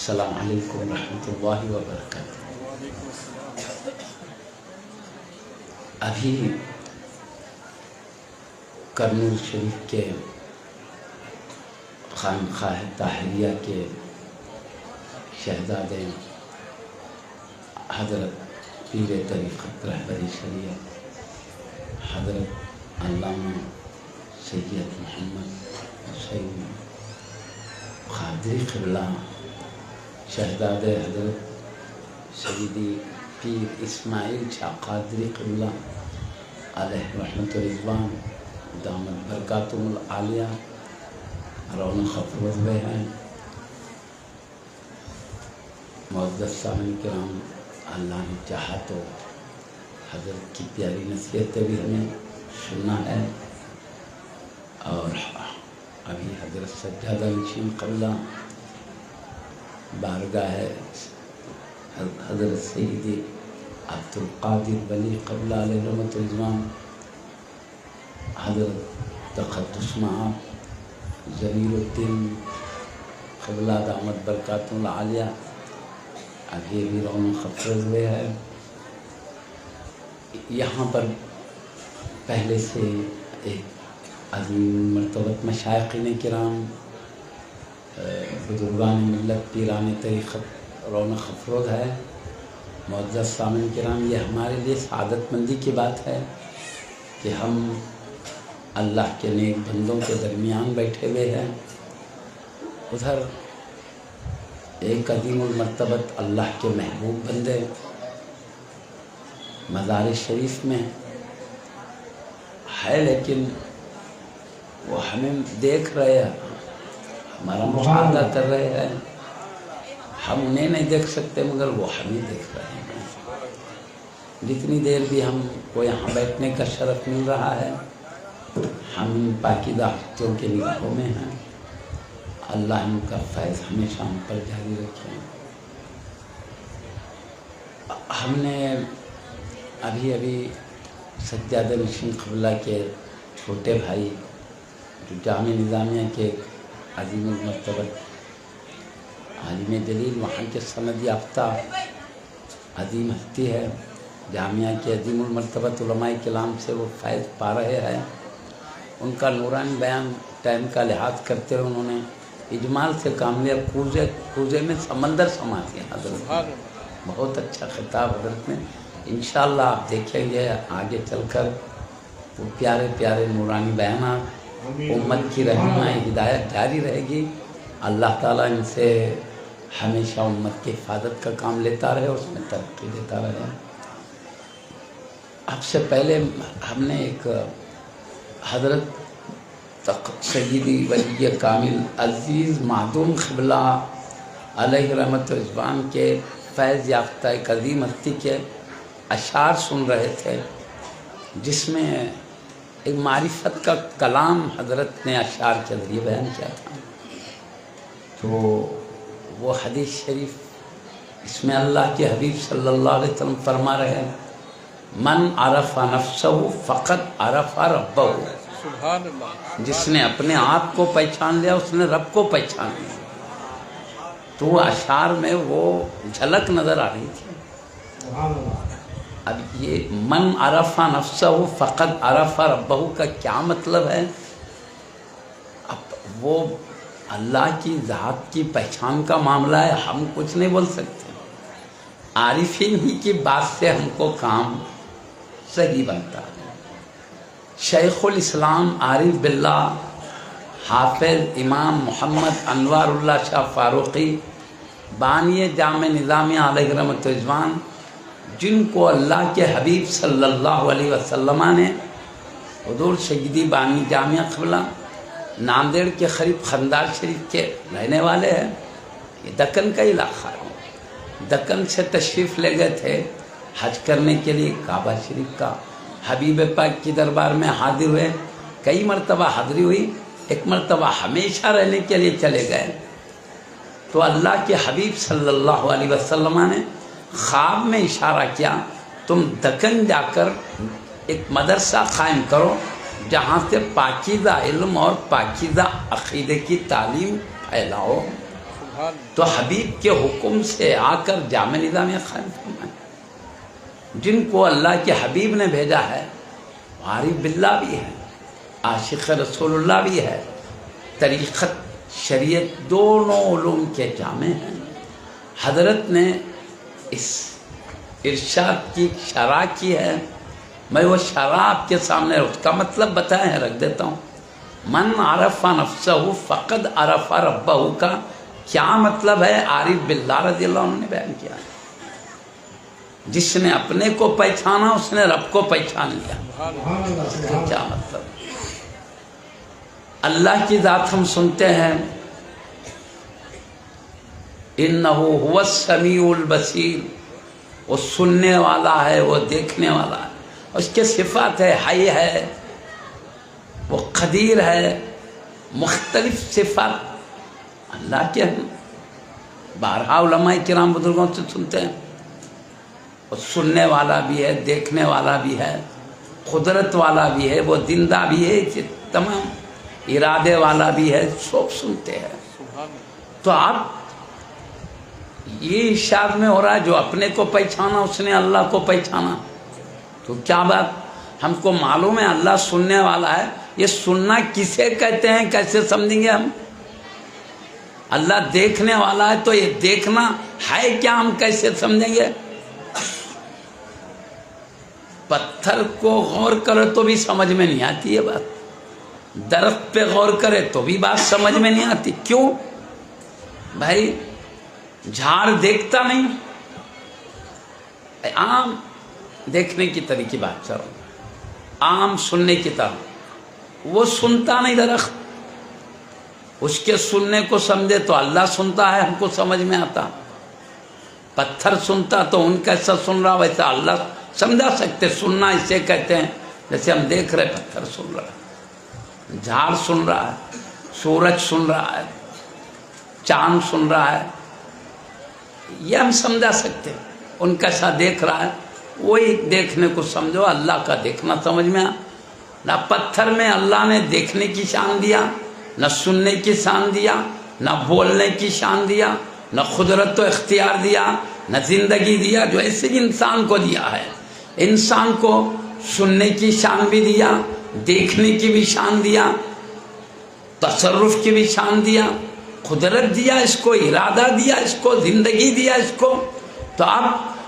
السلام علیکم ورحمۃ اللہ وبرکاتہ۔ ابھی کرنول شریف کے خانقاہ طاہریہ کے شہزادے حضرت پیر طریقت رہبر شریعت حضرت علامہ سید محمد حسین قادری قبلہ، شہزادے حضرت سیدی پیر اسماعیل شاہ قادری قبلہ علیہ رحمت رضوان دامت برکاتہم العالیہ رونق افروز ہوئے ہیں۔ معزز سامعین کرام، اللہ نے چاہا تو حضرت کی پیاری نصیحتیں بھی ہمیں سننا ہے، اور ابھی حضرت سجادہ نشین قبلہ بارگاہ حضرت سیدی عبد القادر ولی قبلہ علیہ رحمت رضوان، حضرت تقدس معاذ ضمیر الدین قبلہ دامت برکاتہم العالیہ ابھی بھی رونق افروز ہوئے ہے۔ یہاں پر پہلے سے ایک عظیم مرتبت مشائخین کرام، بزرگان ملت، پیران طریقت رونق افروز ہے۔ معزز سامعین کرام، یہ ہمارے لیے سعادت مندی کی بات ہے کہ ہم اللہ کے نیک بندوں کے درمیان بیٹھے ہوئے ہیں۔ ادھر ایک عظیم المرتبت اللہ کے محبوب بندے مزار شریف میں ہے، لیکن وہ ہمیں دیکھ رہے ہیں، ہمارا مشاہدہ کر رہے ہیں۔ ہم انہیں نہیں دیکھ سکتے مگر وہ ہمیں دیکھ رہے ہیں۔ جتنی دیر بھی ہم کو یہاں بیٹھنے کا شرف مل رہا ہے، ہم پاکیزہ ہستیوں کے نگاہوں میں ہیں۔ اللہ ان کا فیض ہمیشہ ہم پر جاری رکھے۔ ہم نے ابھی سجادہ نشین قبلہ کے چھوٹے بھائی جو جامعہ نظامیہ کے عظیم المرتبت عالم جلیل، وہاں کے سند یافتہ عظیم ہستی ہے، جامعہ کے عظیم المرتبت علماء کلام سے وہ فیض پا رہے ہیں۔ ان کا نورانی بیان ٹائم کا لحاظ کرتے ہوئے انہوں نے اجمال سے کام لیا، کوزے میں سمندر سما دیا حضرت نے۔ بہت اچھا خطاب حضرت نے۔ انشاءاللہ آپ دیکھیں گے آگے چل کر وہ پیارے پیارے نورانی بیانات، امت کی رہنمائی ہدایت جاری رہے گی۔ اللہ تعالیٰ ان سے ہمیشہ امت کی حفاظت کا کام لیتا رہے اور اس میں ترقی دیتا رہے۔ اب سے پہلے ہم نے ایک حضرت سیدی ولی کامل عزیز معدوم قبلہ علیہ رحمت رضوان کے فیض یافتہ ایک عظیم ہستی کے اشعار سن رہے تھے، جس میں ایک معرفت کا کلام حضرت نے اشعار کے ذریعے بیان کیا تھا۔ تو وہ حدیث شریف، اس میں اللہ کے حبیب صلی اللہ علیہ وسلم فرما رہے ہیں، من عرف نفسہ فقط عرف ربہ، سبحان اللہ۔ جس نے اپنے آپ کو پہچان لیا اس نے رب کو پہچان لیا۔ تو اشعار میں وہ جھلک نظر آ رہی تھی۔ اب یہ من عرف نفسہ فقط عرف ربہ کا کیا مطلب ہے؟ اب وہ اللہ کی ذات کی پہچان کا معاملہ ہے، ہم کچھ نہیں بول سکتے۔ عارفین ہی کی بات سے ہم کو کام صحیح بنتا ہے۔ شیخ الاسلام عارف باللہ حافظ امام محمد انوار اللہ شاہ فاروقی بانی جامع نظامیہ علیہ رحمت رضوان، جن کو اللہ کے حبیب صلی اللہ علیہ وسلم نے حضور سیدی بانی جامعہ قبلہ ناندیڑ کے قریب خندار شریف کے رہنے والے ہیں۔ یہ دکن کا علاقہ ہے، دکن سے تشریف لے گئے تھے حج کرنے کے لیے کعبہ شریف کا، حبیب پاک کی دربار میں حاضر ہوئے، کئی مرتبہ حاضری ہوئی، ایک مرتبہ ہمیشہ رہنے کے لیے چلے گئے۔ تو اللہ کے حبیب صلی اللہ علیہ وسلم نے خواب میں اشارہ کیا، تم دکن جا کر ایک مدرسہ قائم کرو جہاں سے پاکیزہ علم اور پاکیزہ عقیدے کی تعلیم پھیلاؤ۔ تو حبیب کے حکم سے آ کر جامع نظام قائم فرمائے. جن کو اللہ کے حبیب نے بھیجا ہے عارف باللہ بھی ہے، عاشق رسول اللہ بھی ہے، طریقت شریعت دونوں علوم کے جامع ہیں. حضرت نے اس ارشاد کی شرح کی ہے. میں وہ شرح آپ کے سامنے اس کا مطلب بتایا ہے، رکھ دیتا ہوں. من عرف نفسہ فقد عرف ربہ کا کیا مطلب ہے عارف باللہ رضی اللہ عنہ نے بیان کیا ہے. جس نے اپنے کو پہچانا اس نے رب کو پہچان لیا. کیا مطلب؟ اللہ کی ذات ہم سنتے ہیں انہ هو السمیع البصیر، وہ سننے والا ہے، وہ دیکھنے والا ہے. اس کے صفات ہے، حی ہے، وہ قدیر ہے، مختلف صفات اللہ کے ہیں. بارہا علماء کرام بزرگوں سے سنتے ہیں وہ سننے والا بھی ہے، دیکھنے والا بھی ہے، قدرت والا بھی ہے، وہ زندہ بھی ہے، تمام ارادے والا بھی ہے، سب سنتے ہیں. تو آپ یہ ارشاد میں ہو رہا ہے جو اپنے کو پہچانا اس نے اللہ کو پہچانا. تو کیا بات، ہم کو معلوم ہے اللہ سننے والا ہے. یہ سننا کسے کہتے ہیں، کیسے سمجھیں گے ہم؟ اللہ دیکھنے والا ہے تو یہ دیکھنا ہے کیا، ہم کیسے سمجھیں گے؟ پتھر کو غور کرے تو بھی سمجھ میں نہیں آتی یہ بات، درخت پہ غور کرے تو بھی بات سمجھ میں نہیں آتی. کیوں بھائی؟ جھاڑ دیکھتا نہیں. عام دیکھنے کی طرح کی بات کر رہا ہوں، عام سننے کی طرح. وہ سنتا نہیں درخت، اس کے سننے کو سمجھے تو اللہ سنتا ہے، ہم کو سمجھ میں آتا. پتھر سنتا تو ان کیسا سن رہا ویسا اللہ سمجھا سکتے. سننا اسے کہتے ہیں جیسے ہم دیکھ رہے پتھر سن رہا ہے، جھاڑ سن رہا ہے، سورج سن رہا ہے، چاند سن رہا ہے، یہ ہم سمجھا سکتے. ان کیسا دیکھ رہا ہے وہی دیکھنے کو سمجھو. اللہ کا دیکھنا سمجھ میں آ. نہ پتھر میں اللہ نے دیکھنے کی شان دیا، نہ سننے کی شان دیا، نہ بولنے کی شان دیا، نہ قدرت و اختیار دیا، نہ زندگی دیا جو ایسے انسان کو دیا ہے. انسان کو سننے کی شان بھی دیا، دیکھنے کی بھی شان دیا، تصرف کی بھی شان دیا، قدرت دیا، اس کو ارادہ دیا، اس کو زندگی دیا اس کو. تو اب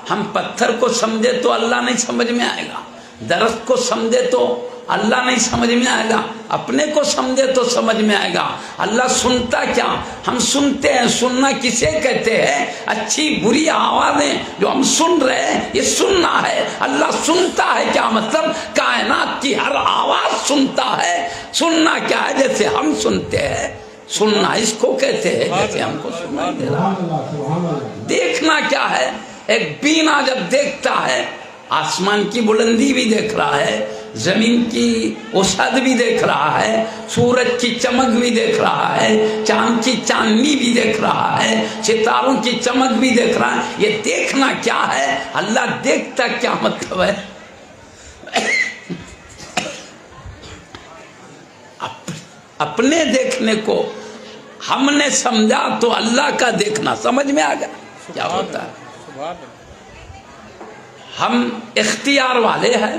ہم پتھر کو سمجھے تو اللہ نہیں سمجھ میں آئے گا، درخت کو سمجھے تو اللہ نہیں سمجھ میں آئے گا، اپنے کو سمجھے تو سمجھ میں آئے گا. اللہ سنتا کیا؟ ہم سنتے ہیں. سننا کسے کہتے ہیں؟ اچھی بری آوازیں جو ہم سن رہے ہیں یہ سننا ہے. اللہ سنتا ہے کیا مطلب؟ کائنات کی ہر آواز سنتا ہے. سننا کیا ہے؟ جیسے ہم سنتے ہیں، سننا اس کو کہتے ہیں جیسے ہم کو سننا دے رہا. دیکھنا کیا ہے؟ ایک بینا جب دیکھتا ہے آسمان کی بلندی بھی دیکھ رہا ہے، زمین کی وسعت بھی دیکھ رہا ہے، سورج کی چمک بھی دیکھ رہا ہے، چاند کی چاندنی بھی دیکھ رہا ہے، ستاروں کی چمک بھی دیکھ رہا ہے. یہ دیکھنا کیا ہے؟ اللہ دیکھتا کیا مطلب ہے؟ اپنے دیکھنے کو ہم نے سمجھا تو اللہ کا دیکھنا سمجھ میں آ گیا کیا ہوتا ہے. ہم اختیار والے ہیں،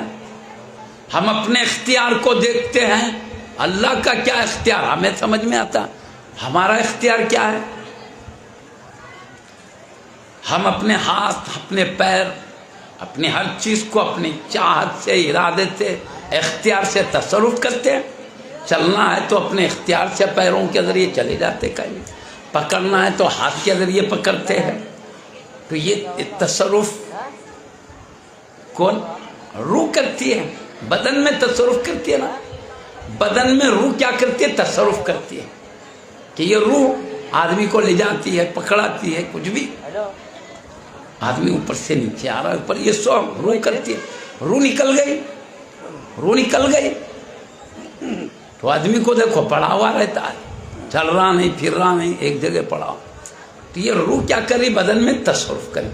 ہم اپنے اختیار کو دیکھتے ہیں. اللہ کا کیا اختیار ہمیں سمجھ میں آتا. ہمارا اختیار کیا ہے؟ ہم اپنے ہاتھ، اپنے پیر، اپنی ہر چیز کو اپنی چاہت سے، ارادے سے، اختیار سے تصرف کرتے ہیں. چلنا ہے تو اپنے اختیار سے پیروں کے ذریعے چلے جاتے کہیں، پکڑنا ہے تو ہاتھ کے ذریعے پکڑتے ہیں. تو یہ تصرف کون؟ روح کرتی ہے. بدن میں تصرف کرتی ہے نا. بدن میں روح کیا کرتی ہے؟ تصرف کرتی ہے. کہ یہ روح آدمی کو لے جاتی ہے، پکڑاتی ہے، کچھ بھی. آدمی اوپر سے نیچے آ رہا ہے، اوپر یہ سب روح کرتی ہے. روح نکل گئی، روح نکل گئی تو آدمی کو دیکھو پڑا ہوا رہتا ہے، چل رہا نہیں، پھر رہا نہیں، ایک جگہ پڑا ہوا. تو یہ روح کیا کری؟ بدن میں تصرف کری.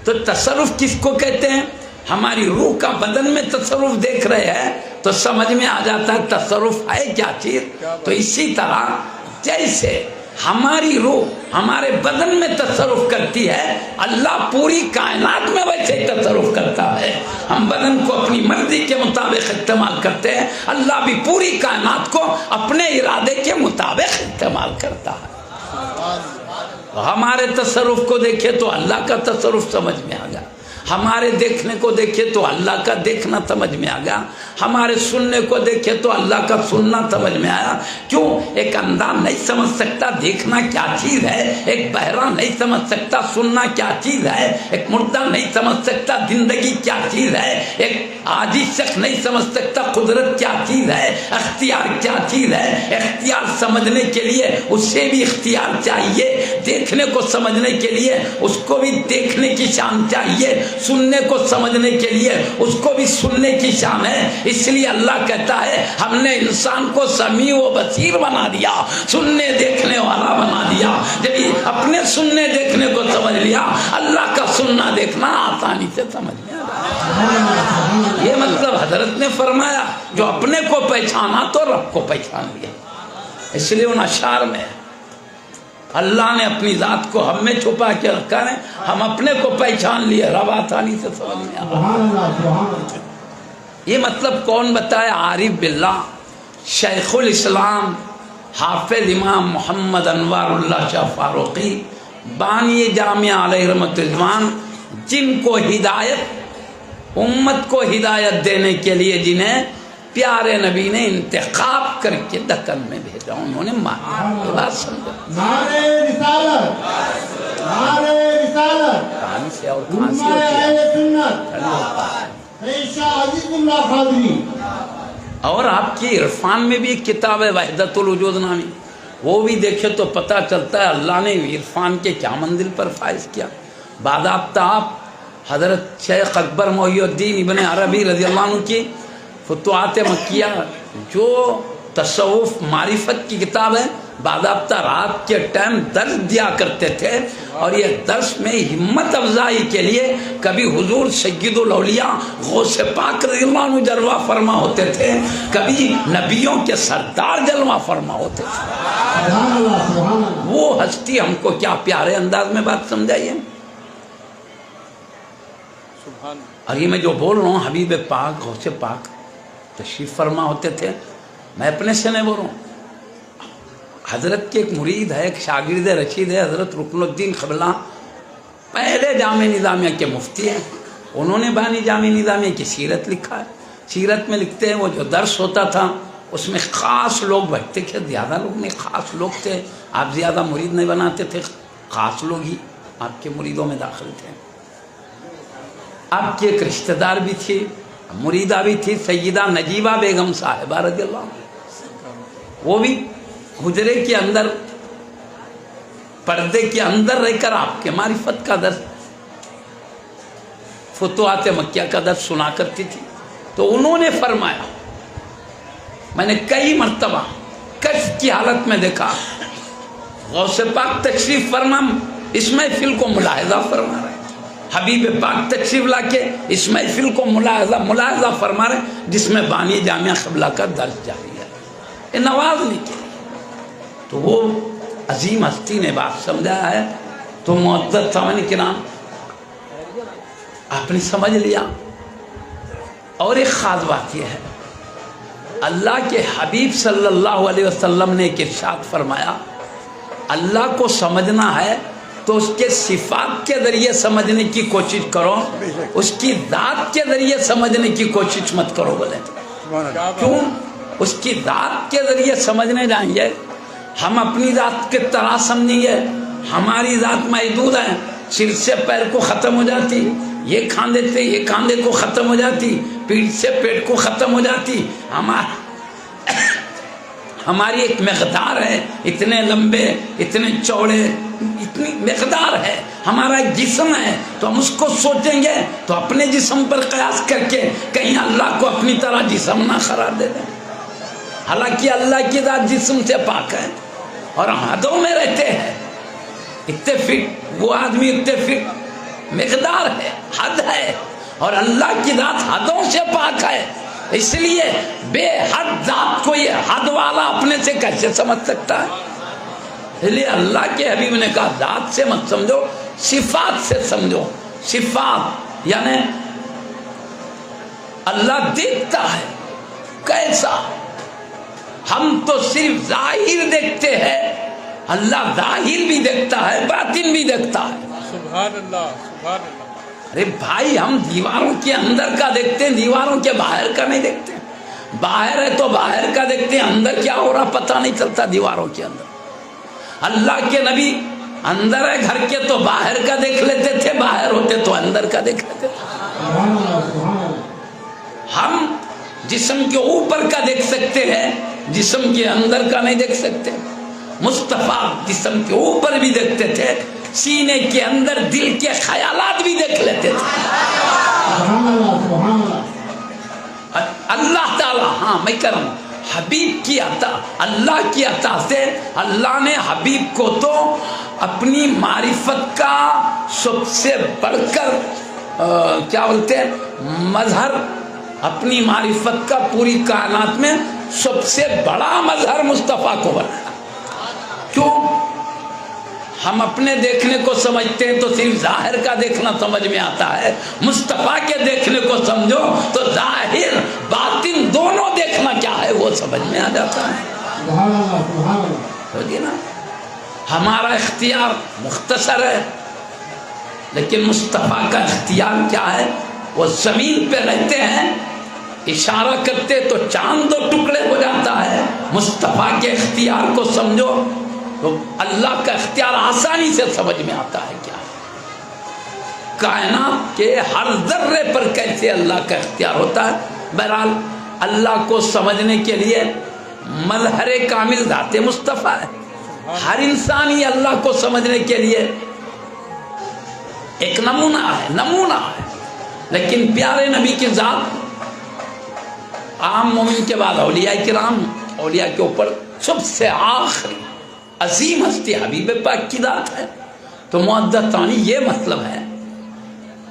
تو تصرف کس کو کہتے ہیں؟ ہماری روح کا بدن میں تصرف دیکھ رہے ہیں تو سمجھ میں آ جاتا ہے تصرف ہے کیا چیز. تو اسی طرح جیسے ہماری روح ہمارے بدن میں تصرف کرتی ہے، اللہ پوری کائنات میں ویسے ہی تصرف کرتا ہے۔ ہم بدن کو اپنی مرضی کے مطابق استعمال کرتے ہیں، اللہ بھی پوری کائنات کو اپنے ارادے کے مطابق استعمال کرتا ہے۔ ہمارے تصرف کو دیکھے تو اللہ کا تصرف سمجھ میں آ گیا، ہمارے دیکھنے کو دیکھے تو اللہ کا دیکھنا سمجھ میں آ گیا، ہمارے سننے کو دیکھے تو اللہ کا سننا سمجھ میں آیا۔ کیوں؟ ایک اندھا نہیں سمجھ سکتا دیکھنا کیا چیز ہے، ایک بہرا نہیں سمجھ سکتا سننا کیا چیز ہے، ایک مردہ نہیں سمجھ سکتا زندگی کیا چیز ہے، ایک عاجز شخص نہیں سمجھ سکتا قدرت کیا چیز ہے، اختیار کیا چیز ہے۔ اختیار سمجھنے کے لیے اسے بھی اختیار چاہیے، دیکھنے کو سمجھنے کے لیے اس کو بھی دیکھنے کی شان چاہیے، سننے کو سمجھنے کے لیے اس کو بھی سننے کی شان ہے۔ اس لیے اللہ کہتا ہے ہم نے انسان کو سمیع و بصیر بنا دیا، سننے دیکھنے والا بنا دیا۔ جب یہ اپنے سننے دیکھنے کو سمجھ لیا، اللہ کا سننا دیکھنا آسانی سے سمجھ میں آ گیا۔ یہ مطلب حضرت نے فرمایا جو اپنے کو پہچانا تو رب کو پہچان لیا۔ اس لیے ان اشعار میں اللہ نے اپنی ذات کو ہم میں چھپا کے رکھا ہے، ہم اپنے کو پہچان لیے، رب آسانی سے سمجھ میں آ گیا۔ یہ مطلب کون بتائے؟ عارف باللہ شیخ الاسلام حافظ امام محمد انوار اللہ شاہ فاروقی بانی جامعہ علیہ رحمۃ رضوان، جن کو ہدایت امت کو ہدایت دینے کے لیے جنہیں پیارے نبی نے انتخاب کر کے دکن میں بھیجا، انہوں نے مانا۔ یہ بات سمجھو، نعرہ رسالت، نعرہ رسالت، کہانی سے اور کھانسی ہوتی اہل ہے۔ سنت، شاہ عزیز اللہ قادری۔ اور آپ کی عرفان میں بھی ایک کتاب ہے وحدت الوجود نامی، وہ بھی دیکھے تو پتہ چلتا ہے اللہ نے عرفان کے کیا منزل پر فائز کیا۔ باضابطہ آپ حضرت شیخ اکبر محی الدین ابن عربی رضی اللہ عنہ کی فتوحات مکیہ جو تصوف معرفت کی کتاب ہے، باضابطہ رات کے ٹائم درس دیا کرتے تھے، اور یہ درس میں ہمت افزائی کے لیے کبھی حضور سید الاولیاء غوث پاک رضی اللہ عنہ جلوہ فرما ہوتے تھے، کبھی نبیوں کے سردار جلوہ فرما ہوتے تھے۔ وہ ہستی ہم کو کیا پیارے انداز میں بات سمجھائیے۔ اور یہ میں جو بول رہا ہوں حبیب پاک غوث پاک تشریف فرما ہوتے تھے، میں اپنے سے نہیں بول رہا ہوں۔ حضرت کے ایک مرید ہے، ایک شاگرد رشید ہے، حضرت رکن الدین قبلہ، پہلے جامع نظامیہ کے مفتی ہیں، انہوں نے بانی جامع نظامیہ کی سیرت لکھا ہے۔ سیرت میں لکھتے ہیں وہ جو درس ہوتا تھا اس میں خاص لوگ بیٹھتے تھے، زیادہ لوگ نہیں، خاص لوگ تھے۔ آپ زیادہ مرید نہیں بناتے تھے، خاص لوگ ہی آپ کے مریدوں میں داخل تھے۔ آپ کی ایک رشتہ دار بھی تھی، مریدہ بھی تھی، سیدہ نجیبہ بیگم صاحبہ رضی اللہ عنہ، وہ بھی حجرے کے اندر پردے کے اندر رہ کر آپ کے معرفت کا درس، فتوحات مکیہ کا درس سنا کرتی تھی۔ تو انہوں نے فرمایا، میں نے کئی مرتبہ کشف کی حالت میں دیکھا غوث پاک تشریف فرما اس محفل کو ملاحظہ فرما رہے، حبیب پاک تشریف لا کے اس محفل کو ملاحظہ فرما رہے جس میں بانی جامعہ قبلہ کا درس جاری ہے، یہ نواز نہیں کیا۔ تو وہ عظیم ہستی نے بات سمجھایا ہے، تو معزز سامعین کرام آپ نے سمجھ لیا۔ اور ایک خاص بات یہ ہے، اللہ کے حبیب صلی اللہ علیہ وسلم نے ایک ارشاد فرمایا، اللہ کو سمجھنا ہے تو اس کے صفات کے ذریعے سمجھنے کی کوشش کرو، اس کی ذات کے ذریعے سمجھنے کی کوشش مت کرو۔ بولے کیوں؟ اس کی ذات کے ذریعے سمجھنے جائیں گے ہم اپنی ذات کی طرح سمجھیں گے، ہماری ذات محدود ہے، سر سے پیر کو ختم ہو جاتی، یہ کھاندے سے یہ کھاندے کو ختم ہو جاتی، پیٹ سے پیٹ کو ختم ہو جاتی، ہماری ایک مقدار ہے، اتنے لمبے اتنے چوڑے اتنی مقدار ہے، ہمارا ایک جسم ہے، تو ہم اس کو سوچیں گے تو اپنے جسم پر قیاس کر کے کہیں اللہ کو اپنی طرح جسم نہ قرار دے دیں، حالانکہ اللہ کی ذات جسم سے پاک ہے اور حدوں میں رہتے ہیں۔ اتنے فٹ وہ آدمی، اتنے فٹ مقدار ہے، حد ہے، اور اللہ کی ذات حدوں سے پاک ہے، اس لیے بے حد ذات کو یہ حد والا اپنے سے کیسے سمجھ سکتا ہے؟ اس لیے اللہ کے حبیب نے کہا ذات سے مت سمجھو، صفات سے سمجھو. صفات یعنی اللہ دیکھتا ہے کیسا. ہم تو صرف ظاہر دیکھتے ہیں، اللہ ظاہر بھی دیکھتا ہے، باطن بھی دیکھتا ہے. سبحان اللہ سبحان اللہ. ارے بھائی ہم دیواروں کے اندر کا دیکھتے ہیں، دیواروں کے باہر کا نہیں دیکھتے. باہر ہے تو باہر کا دیکھتے ہیں، اندر کیا ہو رہا پتہ نہیں چلتا دیواروں کے اندر. اللہ کے نبی اندر ہے گھر کے تو باہر کا دیکھ لیتے تھے، باہر ہوتے تو اندر کا دیکھ لیتے تھے. ہم جسم کے اوپر کا دیکھ سکتے ہیں، جسم کے اندر کا نہیں دیکھ سکتے. مصطفیٰ جسم کے اوپر بھی دیکھتے تھے، سینے کے اندر دل کے خیالات بھی دیکھ لیتے تھے. اللہ تعالیٰ، ہاں میں کہہ رہا ہوں حبیب کی عطا، اللہ کی عطا سے اللہ نے حبیب کو تو اپنی معرفت کا سب سے بڑھ کر کیا بولتے ہیں مظہر، اپنی معرفت کا پوری کائنات میں سب سے بڑا مظہر مصطفیٰ کو بنایا. کیوں؟ ہم اپنے دیکھنے کو سمجھتے ہیں تو صرف ظاہر کا دیکھنا سمجھ میں آتا ہے. مصطفیٰ کے دیکھنے کو سمجھو تو ظاہر باطن دونوں دیکھنا کیا ہے وہ سمجھ میں آ جاتا ہے. نا ہمارا اختیار مختصر ہے، لیکن مصطفیٰ کا اختیار کیا ہے؟ وہ زمین پہ رہتے ہیں، اشارہ کرتے تو چاند دو ٹکڑے ہو جاتا ہے. مصطفیٰ کے اختیار کو سمجھو تو اللہ کا اختیار آسانی سے سمجھ میں آتا ہے. کیا کائنات کے ہر ذرے پر کیسے اللہ کا اختیار ہوتا ہے. بہرحال اللہ کو سمجھنے کے لیے مظہر کامل ذات مصطفیٰ ہے. ہر انسان ہی اللہ کو سمجھنے کے لیے ایک نمونہ ہے. لیکن پیارے نبی کی ذات عام مومن کے بعد اولیاء کرام، اولیاء کے اوپر سب سے آخری عظیم ہستی حبیب پاک کی ذات ہے. تو معزز ثانی یہ مطلب ہے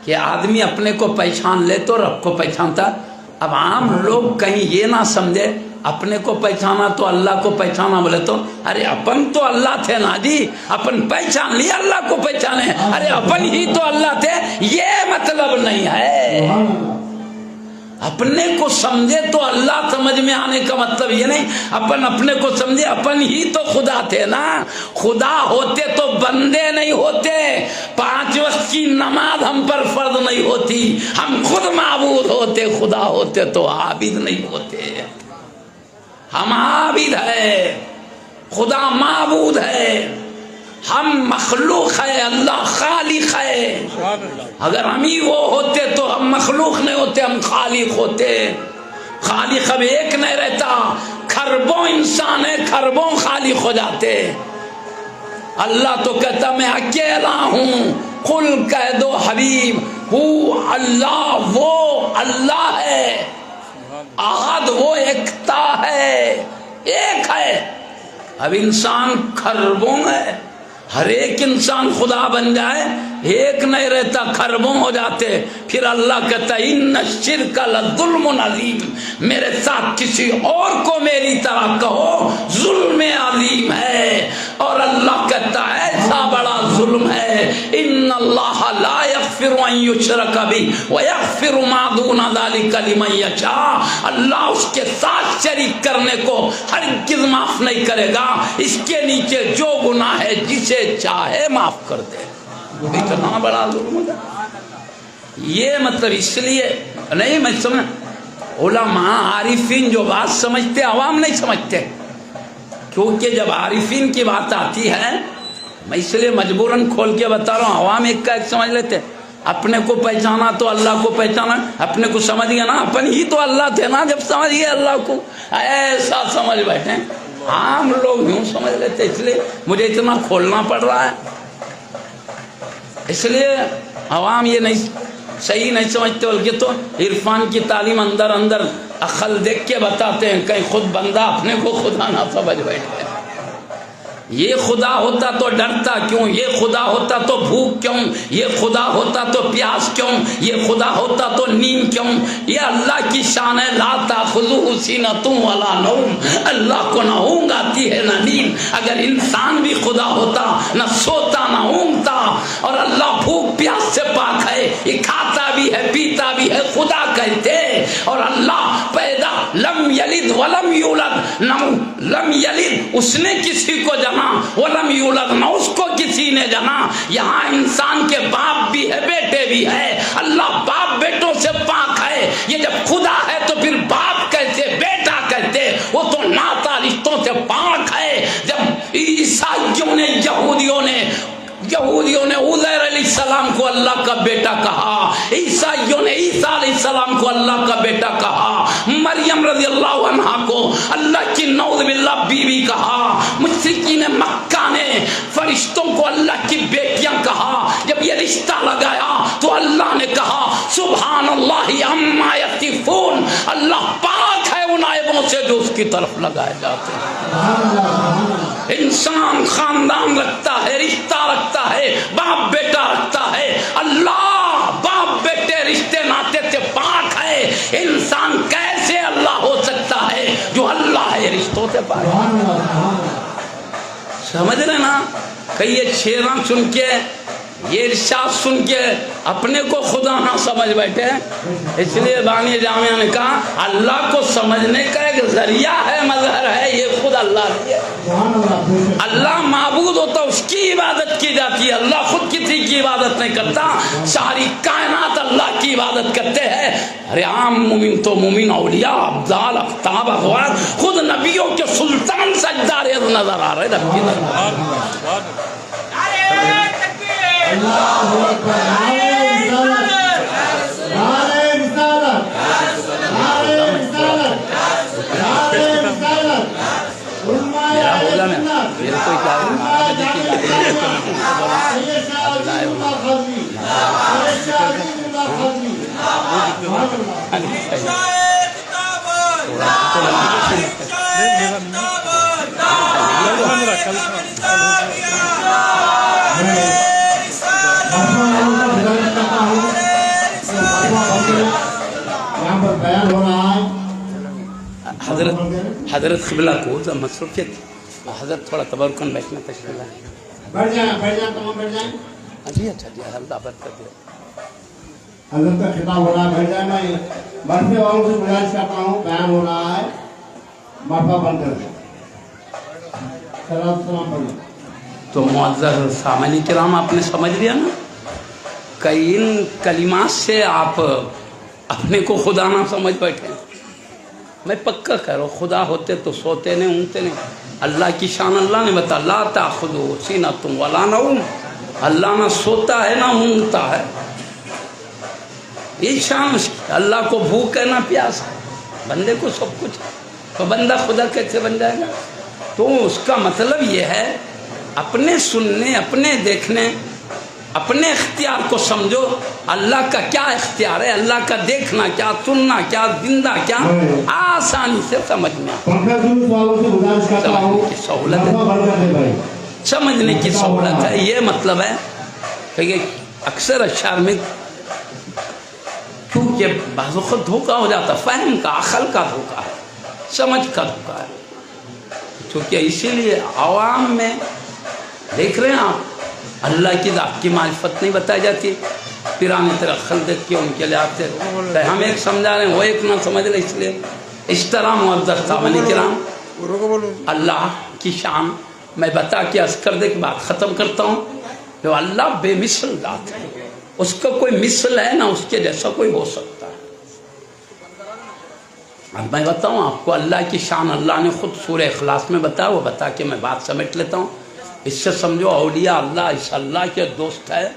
کہ آدمی اپنے کو پہچان لے تو رب کو پہچانتا. اب عام لوگ کہیں یہ نہ سمجھے اپنے کو پہچانا تو اللہ کو پہچانا، بولے تو ارے اپن تو اللہ تھے نا جی، اپن پہچان لیا اللہ کو پہچانے، ارے اپن ہی تو اللہ تھے. یہ مطلب نہیں ہے. اپنے کو سمجھے تو اللہ سمجھ میں آنے کا مطلب یہ نہیں اپن اپنے کو سمجھے اپن ہی تو خدا تھے نا. خدا ہوتے تو بندے نہیں ہوتے، 5 وقت کی نماز ہم پر فرض نہیں ہوتی، ہم خود معبود ہوتے. خدا ہوتے تو عابد نہیں ہوتے. ہم عابد ہے، خدا معبود ہے. ہم مخلوق ہے، اللہ خالق ہے. اگر ہم ہی وہ ہوتے تو ہم مخلوق نہیں ہوتے، ہم خالق ہوتے. خالق اب ایک نہیں رہتا، کھربوں انسان ہے، کھربوں خالق ہو جاتے. اللہ تو کہتا میں اکیلا ہوں. قل کہہ دو حبیب ہو اللہ، وہ اللہ ہے. احد وہ ایکتا ہے، ایک ہے. اب انسان کھربوں ہے، ہر ایک انسان خدا بن جائے ایک نہیں رہتا، کھربوں ہو جاتے. پھر اللہ کہتا ہے ان الشرک لظلم عظیم، میرے ساتھ کسی اور کو میری طرح کہو ظلم عظیم ہے. اور اللہ کہتا ہے ایسا بڑا ظلم ہے ان اللہ لا یغفر ان یشرک بہ ویغفر ما دون ذلک لمن یشاء. اللہ اس کے ساتھ شریک کرنے کو ہرگز معاف نہیں کرے گا. اس کے نیچے جو گناہ ہے جسے چاہے معاف کر دے. اتنا بڑا ظلم ہے. یہ مطلب اس لیے نہیں میں سمجھ، علماء عارفین جو بات سمجھتے عوام نہیں سمجھتے. کیونکہ جب عارفین کی بات آتی ہے، میں اس لیے مجبوراً کھول کے بتا رہا ہوں، عوام ایک کا ایک سمجھ لیتے. اپنے کو پہچانا تو اللہ کو پہچانا، اپنے کو سمجھ گیا نا اپن ہی تو اللہ تھے نا، جب سمجھ گئے اللہ کو ایسا سمجھ بیٹھے. عام لوگ یوں سمجھ لیتے، اس لیے مجھے اتنا کھولنا پڑ رہا ہے. اس لیے عوام یہ نہیں صحیح نہیں سمجھتے، بلکہ تو عرفان کی تعلیم اندر اندر عقل دیکھ کے بتاتے ہیں، کہیں خود بندہ اپنے کو خدا نہ سمجھ بیٹھے. یہ خدا ہوتا تو ڈرتا کیوں، یہ خدا ہوتا تو بھوک کیوں، یہ خدا ہوتا تو پیاس کیوں، یہ خدا ہوتا تو نیند کیوں؟ یہ اللہ کی شان ہے، لا تأخذہ سینۃ ولا نوم، اللہ کو نہ اونگ آتی ہے نہ نیند۔ اگر انسان بھی خدا ہوتا نہ سوتا نہ اونگتا، اور اللہ بھوک پیاس سے پاک ہے، یہ کھاتا بھی ہے پیتا بھی ہے، خدا کہتے۔ اور اللہ پیدا لم یلد ولم یولد، لم یلد اس نے کسی کو جنا، ولم یولد نہ اس کو کسی نے جنا۔ یہاں انسان کے باپ بھی ہے بیٹے بھی ہے، اللہ باپ بیٹوں سے پاک ہے۔ یہ جب خدا ہے تو پھر باپ کیسے بیٹا کہتے؟ وہ تو ناتا رشتوں سے پاک ہے۔ جب عیسائیوں نے یہودیوں نے عزیر علیہ السلام کو اللہ کا بیٹا کہا، عیسائیوں نے عیسیٰ علیہ السلام کو اللہ کا بیٹا کہا، مریم رضی اللہ عنہا کو اللہ کی نعوذ باللہ بیوی کہا، مشرکین مکہ نے فرشتوں کو اللہ کی بیٹیاں کہا۔ جب یہ رشتہ لگایا تو اللہ نے کہا سبحان اللہ عما یصفون، اللہ پاک ہے ان عیبوں سے جو اس کی طرف لگائے جاتے ہیں۔ انسان خاندان رکھتا ہے، رشتہ رکھتا ہے، باپ بیٹا رکھتا ہے، اللہ باپ بیٹے رشتے ناتے سے پاک ہے۔ انسان کیسے اللہ ہو سکتا ہے جو اللہ ہے رشتوں سے پاک ہے؟ سمجھ رہے نا؟ کہ یہ شیراں سن کے، یہ ارشاد سن کے اپنے کو خدا نہ سمجھ بیٹھے۔ اس لیے بانی جامعہ نے کہا اللہ کو سمجھنے کا ایک ذریعہ ہے، مظہر ہے، یہ خود اللہ ہے۔ اللہ معبود ہوتا اس کی عبادت کی جاتی ہے، اللہ خود کسی کی عبادت نہیں کرتا۔ ساری کائنات اللہ کی عبادت کرتے ہیں۔ ارے عام مومن تو مومن، اولیاء، ابدال، اقطاب، اغوار، خود نبیوں کے سلطان سجدہ ریز نظر آ رہے رب کی دربار۔ اللہ اکبر، نعرہ رسالت، نعرہ رسالت، نعرہ رسالت، نعرہ رسالت، علماء اہل سنت، علماء جامع سید شاہ عزیز اللہ خضری، سید شاہ عزیز اللہ خضری، یہاں پر بیان ہو رہا ہے۔ حضرت قبلہ کو مصروفیت، حضرت تھوڑا تبرکن بیٹھنا تشریف لائیں۔ بیٹھ جائیں، بیٹھ جائیں، تمام بیٹھ جائیں۔ جی اچھا جی، اللہ برکت دے۔ حضرت کا خطاب ہو رہا ہے، بیٹھ جائیں۔ میں مرفے والوں سے گزارش کرتا ہوں، بیان ہو رہا ہے، مرفا بند کر دیں، سلام پڑھیں۔ تو معزز سامعین کرام، آپ نے سمجھ لیا نا کہ ان کلمات سے آپ اپنے کو خدا نہ سمجھ بیٹھے۔ میں پکا کہہ رہا ہوں، خدا ہوتے تو سوتے نہیں اونگتے نہیں۔ اللہ کی شان اللہ نے بتا، لا تأخذہ سینۃ ولا نوم، اللہ نہ سوتا ہے نہ اونگتا ہے۔ یہ شان اللہ کو بھوک ہے نہ پیاس ہے، بندے کو سب کچھ ہے، تو بندہ خدا کیسے بن جائے گا؟ تو اس کا مطلب یہ ہے اپنے سننے، اپنے دیکھنے، اپنے اختیار کو سمجھو۔ اللہ کا کیا اختیار ہے، اللہ کا دیکھنا کیا، سننا کیا، زندہ کیا، آسانی سے سمجھنا۔ سمجھنے کی سہولت ہے، سمجھنے کی سہولت ہے۔ یہ مطلب ہے کہ یہ اکثر اشعار میں کیونکہ بعض وقت دھوکہ ہو جاتا، فہم کا، عقل کا دھوکہ ہے، سمجھ کا دھوکہ ہے۔ کیونکہ اسی لیے عوام میں دیکھ رہے ہیں آپ، اللہ کی ذات کی معرفت نہیں بتائی جاتی، پیران طرح خلد کے ان کے لیے آتے ہیں، ہم ایک سمجھا رہے ہیں وہ ایک نہ سمجھ رہے۔ اس لیے اس طرح معزز سامعین کرام، اللہ کی شان میں بتا کے عرض کر دے کے بعد ختم کرتا ہوں۔ جو اللہ بے مثل ذات ہے، اس کا کوئی مثل ہے نہ اس کے جیسا کوئی ہو سکتا ہے۔ اب میں بتاؤں آپ کو اللہ کی شان، اللہ نے خود سورہ اخلاص میں بتایا، وہ بتا کے میں بات سمیٹ لیتا ہوں۔ اس سے سمجھو اولیاء اللہ اس اللہ کے دوست ہے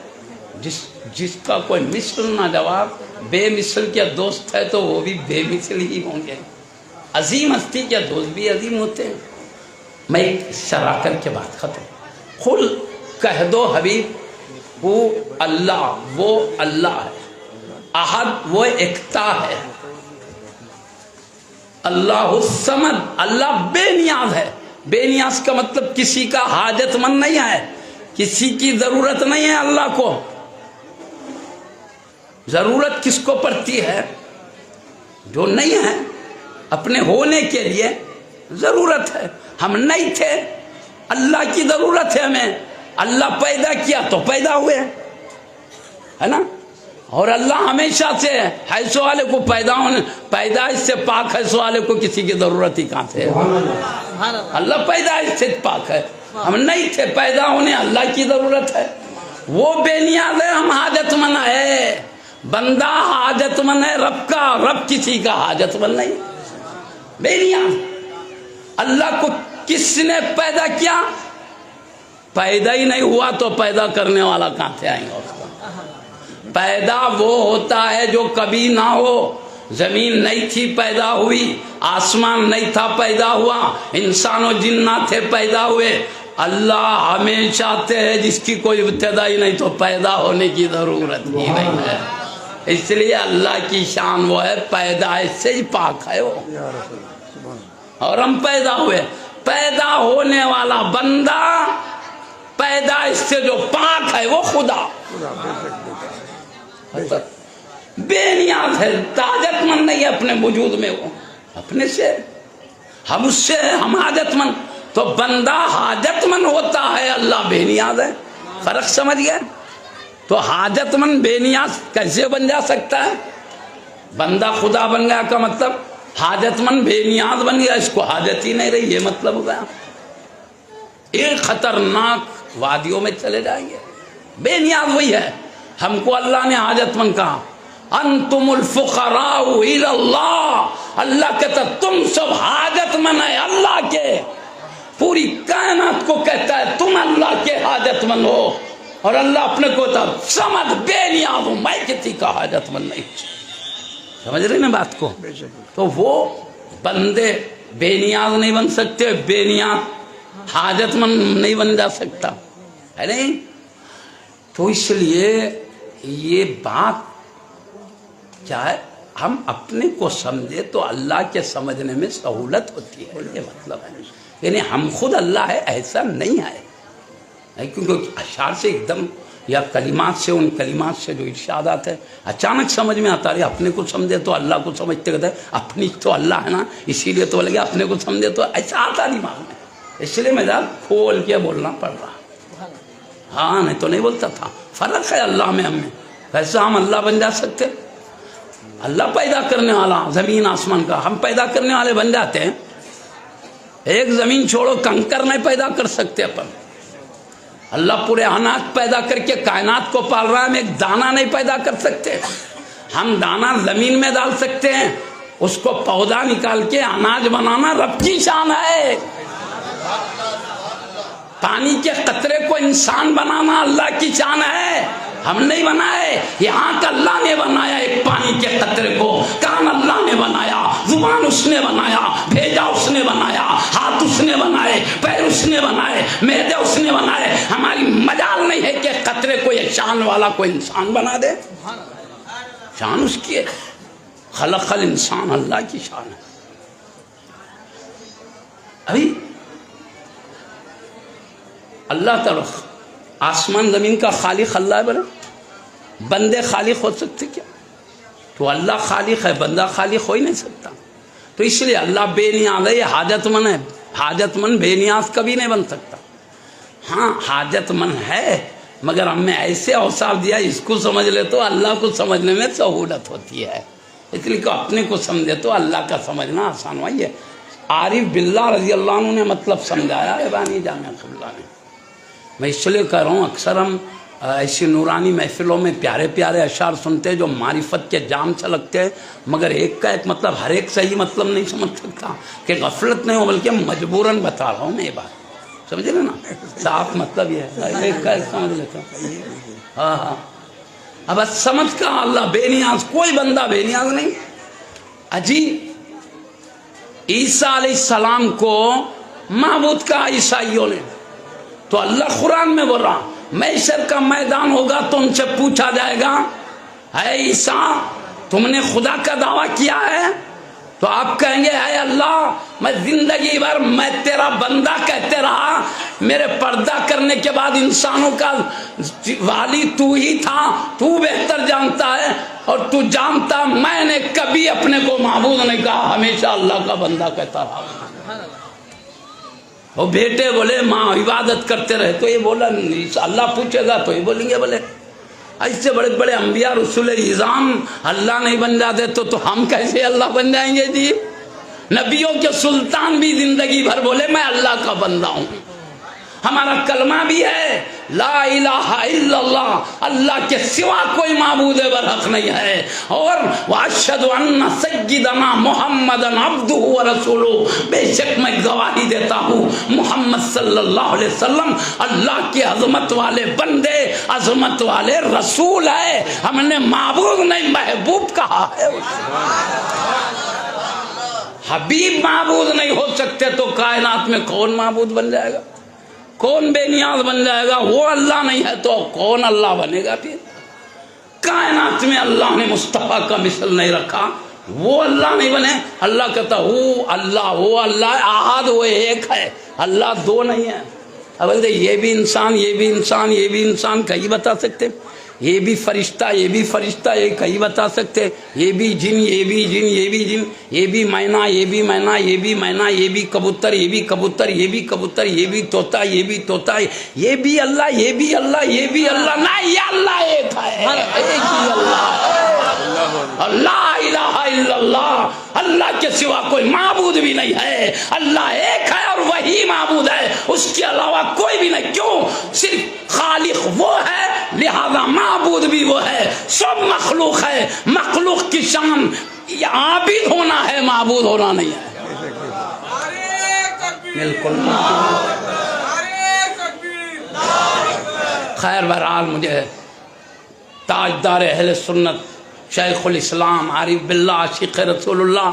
جس کا کوئی مثل نہ جواب، بے مثل کے دوست ہے تو وہ بھی بے مثل ہی ہوں گے۔ عظیم ہستی کے دوست بھی عظیم ہوتے ہیں۔ میں ایک شرح کر کے بات ختم۔ قل کہہ دو حبیب، وہ اللہ ہے، احد وہ ایکتا ہے، اللہ الصمد اللہ بے نیاز ہے، بے نیاز کا مطلب کسی کا حاجت مند نہیں ہے، کسی کی ضرورت نہیں ہے اللہ کو۔ ضرورت کس کو پڑتی ہے؟ جو نہیں ہے، اپنے ہونے کے لیے ضرورت ہے۔ ہم نہیں تھے، اللہ کی ضرورت ہے ہمیں، اللہ پیدا کیا تو پیدا ہوئے، ہے نا؟ اور اللہ ہمیشہ سے حیث والے کو پیدائش سے پاک، حیث والے کو کسی کی ضرورت ہی کہاں سے؟ اللہ پیدائش سے پاک ہے، ہم نہیں تھے، پیدا ہونے اللہ کی ضرورت ہے۔ وہ بے نیاز ہے، ہم حاجت مند ہے۔ بندہ حاجت مند ہے رب کا، رب کسی کا حاجت مند نہیں، بے نیاز۔ اللہ کو کس نے پیدا کیا؟ پیدا ہی نہیں ہوا تو پیدا کرنے والا کہاں سے آئیں گا اس کا؟ پیدا وہ ہوتا ہے جو کبھی نہ ہو۔ زمین نہیں تھی پیدا ہوئی، آسمان نہیں تھا پیدا ہوا، انسان و جن نہ تھے پیدا ہوئے۔ اللہ ہمیشہ چاہتے ہیں جس کی کوئی ابتدا ہی نہیں تو پیدا ہونے کی ضرورت ہی نہیں ہے۔ اس لیے اللہ کی شان وہ ہے، پیدائش سے ہی پاک ہے وہ، اور ہم پیدا ہوئے۔ پیدا ہونے والا بندہ پیدائش سے جو پاک ہے وہ خدا بے نیاز ہے، حاجت مند نہیں ہے اپنے وجود میں، وہ اپنے سے، ہم اس سے، ہم حاجت مند۔ تو بندہ حاجت مند ہوتا ہے، اللہ بے نیاز ہے۔ فرق سمجھ گئے؟ تو حاجت مند بے نیاز کیسے بن جا سکتا ہے؟ بندہ خدا بن گیا کا مطلب حاجت مند بے نیاز بن گیا، اس کو حاجت ہی نہیں رہی، یہ مطلب ہو گیا۔ ایک خطرناک وادیوں میں چلے جائیں گے۔ بے نیاز وہی ہے، ہم کو اللہ نے حاجت مند کہا، انتم الفقراء الی اللہ، اللہ کہتا تم سب حاجت مند ہے اللہ کے، پوری کائنات کو کہتا ہے تم اللہ کے حاجت مند ہو، اور اللہ اپنے کو کہتا سمجھ بے نیاز ہوں، میں کسی کا حاجت مند نہیں۔ سمجھ رہے نا بات کو؟ تو وہ بندے بے نیاز نہیں بن سکتے، بے نیاز حاجت مند نہیں بن جا سکتا ہے نہیں۔ تو اس لیے یہ بات کیا ہے، ہم اپنے کو سمجھے تو اللہ کے سمجھنے میں سہولت ہوتی ہے، یہ مطلب ہے۔ یعنی ہم خود اللہ ہے ایسا نہیں ہے، کیونکہ اشعار سے ایک دم یا کلمات سے، ان کلمات سے جو ارشادات ہے اچانک سمجھ میں آتا ہے۔ اپنے کو سمجھے تو اللہ کو سمجھتے کہتے ہیں اپنی تو اللہ ہے نا، اسی لیے تو لگے اپنے کو سمجھے تو ایسا آتا دماغ میں، اس لیے میں کھول کے بولنا پڑ رہا۔ ہاں نہیں تو نہیں بولتا تھا۔ فرق ہے اللہ میں ہم میں، کیسا ہم اللہ بن جا سکتے؟ اللہ پیدا کرنے والا زمین آسمان کا، ہم پیدا کرنے والے بن جاتے ہیں؟ ایک زمین چھوڑو، کنکر نہیں پیدا کر سکتے اپن۔ اللہ پورے اناج پیدا کر کے کائنات کو پال رہا ہے، ہم ایک دانہ نہیں پیدا کر سکتے۔ ہم دانہ زمین میں ڈال سکتے ہیں، اس کو پودا نکال کے اناج بنانا رب کی شان ہے۔ پانی کے قطرے کو انسان بنانا اللہ کی شان ہے، ہم نہیں بنائے، یہاں کا اللہ نے بنایا ایک پانی کے قطرے کو، کان اللہ نے بنایا، زبان اس نے بنایا، بھیجا اس نے بنایا، ہاتھ اس نے بنائے، پیر اس نے بنائے، معدے اس نے بنائے۔ ہماری مجال نہیں ہے کہ قطرے کو یہ شان والا کوئی انسان بنا دے، شان اس کی ہے، خلق الانسان اللہ کی شان ہے۔ ابھی اللہ تعالی آسمان زمین کا خالق اللہ ہے، بنا بندے خالق ہو سکتے کیا؟ تو اللہ خالق ہے، بندہ خالق ہو ہی نہیں سکتا۔ تو اس لیے اللہ بے نیاز ہے، یہ حاجت مند ہے، حاجت مند بے نیاز کبھی نہیں بن سکتا۔ ہاں حاجت مند ہے، مگر ہم نے ایسے اوصاف دیا اس کو سمجھ لے تو اللہ کو سمجھنے میں سہولت ہوتی ہے، اس لیے کہ اپنے کو سمجھے تو اللہ کا سمجھنا آسان وہی ہے۔ عارف باللہ رضی اللہ عنہ نے مطلب سمجھایا ہے بانی جامعہ قبلہ نے۔ میں اس لیے کہہ رہا ہوں، اکثر ہم ایسی نورانی محفلوں میں پیارے پیارے اشعار سنتے ہیں جو معرفت کے جام سے لگتے ہیں، مگر ایک کا ایک مطلب ہر ایک صحیح مطلب نہیں سمجھ سکتا، کہ غفلت نہیں ہو بلکہ مجبوراً بتا رہا ہوں میں یہ بات، سمجھ رہے نا؟ صاف مطلب یہ ہے، ایک کا ایک سمجھ لیتا ہوں۔ ہاں ہاں، اب سمجھ کا اللہ بے نیاز، کوئی بندہ بے نیاز نہیں۔ اجی عیسیٰ علیہ السلام کو معبود کہا عیسائیوں نے، تو اللہ قرآن میں بول رہا محشر کا میدان ہوگا تو ان سے پوچھا جائے گا، اے عیسیٰ تم نے خدا کا دعویٰ کیا ہے؟ تو آپ کہیں گے اے اللہ میں زندگی بھر میں تیرا بندہ کہتے رہا، میرے پردہ کرنے کے بعد انسانوں کا والی تو ہی تھا، تو بہتر جانتا ہے، اور تو جانتا میں نے کبھی اپنے کو معبود نہیں کہا، ہمیشہ اللہ کا بندہ کہتا رہا۔ وہ بیٹے بولے ماں عبادت کرتے رہے تو یہ بولا اللہ پوچھے گا تو یہ بولیں گے بولے ایسے بڑے بڑے انبیاء رسول اعظام اللہ نہیں بن جاتے تو ہم کیسے اللہ بن جائیں گے جی؟ نبیوں کے سلطان بھی زندگی بھر بولے میں اللہ کا بندہ ہوں۔ ہمارا کلمہ بھی ہے لا الہ الا اللہ، اللہ کے سوا کوئی معبود برحق نہیں ہے، اور واشہد ان سیدنا محمدا عبدہ ورسولہ، بے شک میں گواہی دیتا ہوں محمد صلی اللہ علیہ وسلم اللہ کے عظمت والے بندے، عظمت والے رسول ہے۔ ہم نے معبود نہیں محبوب کہا ہے۔ حبیب معبود نہیں ہو سکتے تو کائنات میں کون معبود بن جائے گا؟ کون بے نیاز بن جائے گا؟ وہ اللہ نہیں ہے تو کون اللہ بنے گا؟ پھر کائنات میں اللہ نے مصطفیٰ کا مثل نہیں رکھا، وہ اللہ نہیں بنے۔ اللہ کہتا وہ اللہ احد، وہ ایک ہے، اللہ دو نہیں ہے۔ اب بولتے یہ بھی انسان، یہ بھی انسان، یہ بھی انسان، کہیں بتا سکتے؟ یہ بھی فرشتہ، یہ بھی فرشتہ، یہ کہیں بتا سکتے؟ یہ بھی جن، یہ بھی جن، یہ بھی جن، یہ بھی مینا، یہ بھی مینا، یہ بھی مینا، یہ بھی کبوتر، یہ بھی کبوتر، یہ بھی کبوتر، یہ بھی طوطا، یہ بھی طوطا، یہ بھی اللہ، یہ بھی اللہ، یہ بھی اللہ، نہیں یہ اللہ ایک ہے، ایک ہی اللہ ہے۔ لا الہ الا اللہ، اللہ کے سوا کوئی معبود بھی نہیں ہے، اللہ ایک ہے اور وہی معبود ہے، اس کے علاوہ کوئی بھی نہیں۔ کیوں؟ صرف خالق وہ ہے لہذا معبود بھی وہ ہے، سب مخلوق ہے، مخلوق کی شان عابد ہونا ہے، معبود ہونا نہیں ہے۔ بالکل خیر بہرحال مجھے تاجدار اہل سنت شیخ الاسلام عارف باللہ عاشق رسول اللہ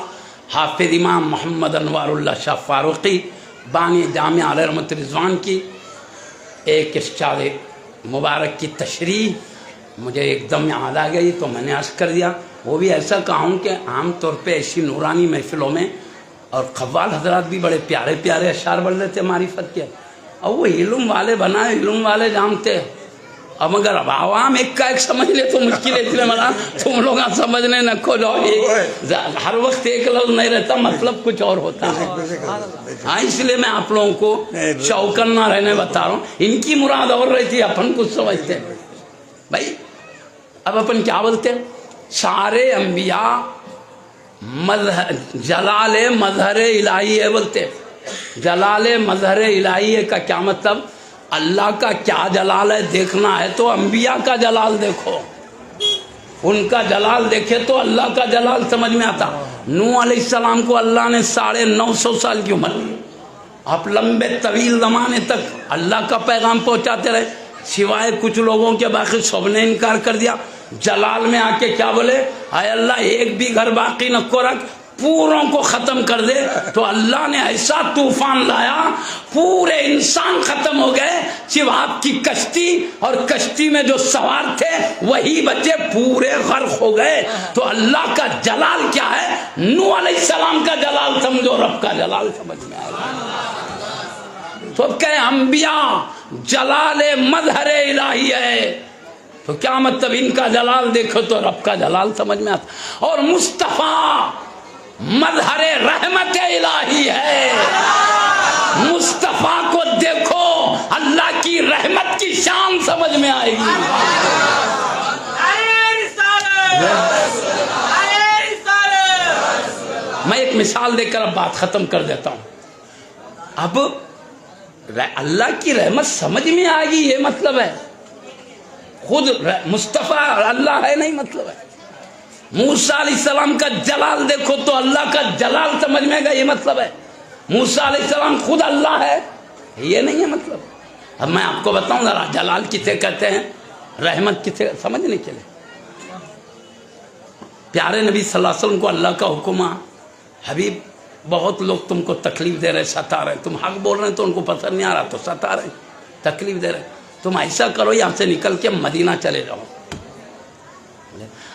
حافظ امام محمد انوار اللہ شاہ فاروقی بانی جامعہ علیہ رحمت رضوان کی ایک ارشاد مبارک کی تشریح مجھے ایک دم یاد آ گئی تو میں نے عرض کر دیا۔ وہ بھی ایسا کہوں کہ عام طور پہ ایسی نورانی محفلوں میں اور قوال حضرات بھی بڑے پیارے پیارے اشعار بڑھ رہے تھے معرفت کے، اور وہ علم والے بنائے، علم والے جانتے، اب اگر اب عوام ایک کا ایک سمجھ لے تو مشکل ہے، اس لیے ملا تم لوگ سمجھنے نہ کھو جاؤ، ہر وقت ایک لفظ نہیں رہتا، مطلب کچھ اور ہوتا ہے۔ ہاں اس لیے میں آپ لوگوں کو چوکن نہ رہنے بتا رہا ہوں، ان کی مراد اور رہتی ہے، اپن کچھ سمجھتے ہیں بھائی۔ اب اپن کیا بولتے ہیں؟ سارے انبیاء جلال مظہر الہی ہے بولتے۔ جلال مظہر الہی کا کیا مطلب؟ اللہ کا کیا جلال ہے دیکھنا ہے تو انبیاء کا جلال دیکھو، ان کا جلال دیکھے تو اللہ کا جلال سمجھ میں آتا۔ نوح علیہ السلام کو اللہ نے 950 سال کی عمر دی، آپ لمبے طویل زمانے تک اللہ کا پیغام پہنچاتے رہے، سوائے کچھ لوگوں کے باقی سب نے انکار کر دیا۔ جلال میں آ کے کیا بولے؟ اے اللہ ایک بھی گھر باقی نہ کو رکھ، پوروں کو ختم کر دے۔ تو اللہ نے ایسا طوفان لایا، پورے انسان ختم ہو گئے، صرف آپ کی کشتی اور کشتی میں جو سوار تھے وہی بچے، پورے غرق ہو گئے۔ تو اللہ کا جلال کیا ہے؟ نوح علیہ السلام کا جلال سمجھو، رب کا جلال سمجھ میں آئے گا۔ تو اب کہ انبیاء جلال مظہر الہی ہے، تو کیا مطلب؟ ان کا جلال دیکھو تو رب کا جلال سمجھ میں آتا۔ اور مصطفیٰ مظہر رحمت الہی ہے، مصطفیٰ کو دیکھو اللہ کی رحمت کی شان سمجھ میں آئے گی۔ میں ایک مثال دے کر اب بات ختم کر دیتا ہوں۔ اب اللہ کی رحمت سمجھ میں آئے گی یہ مطلب ہے، خود مصطفیٰ اللہ ہے نہیں مطلب ہے۔ موسیٰ علیہ السلام کا جلال دیکھو تو اللہ کا جلال سمجھ میں آئے گا یہ مطلب ہے۔ موسیٰ علیہ السلام خود اللہ ہے یہ نہیں ہے مطلب۔ اب میں آپ کو بتاؤں ذرا جلال کسے کہتے ہیں، رحمت کسے، سمجھنے کے لیے پیارے نبی صلی اللہ علیہ وسلم کو اللہ کا حکم ہے، حبیب بہت لوگ تم کو تکلیف دے رہے، ستا رہے، تم حق بول رہے ہیں تو ان کو پسند نہیں آ رہا تو ستا رہے، تکلیف دے رہے، تم ایسا کرو یہاں سے نکل کے مدینہ چلے جاؤ۔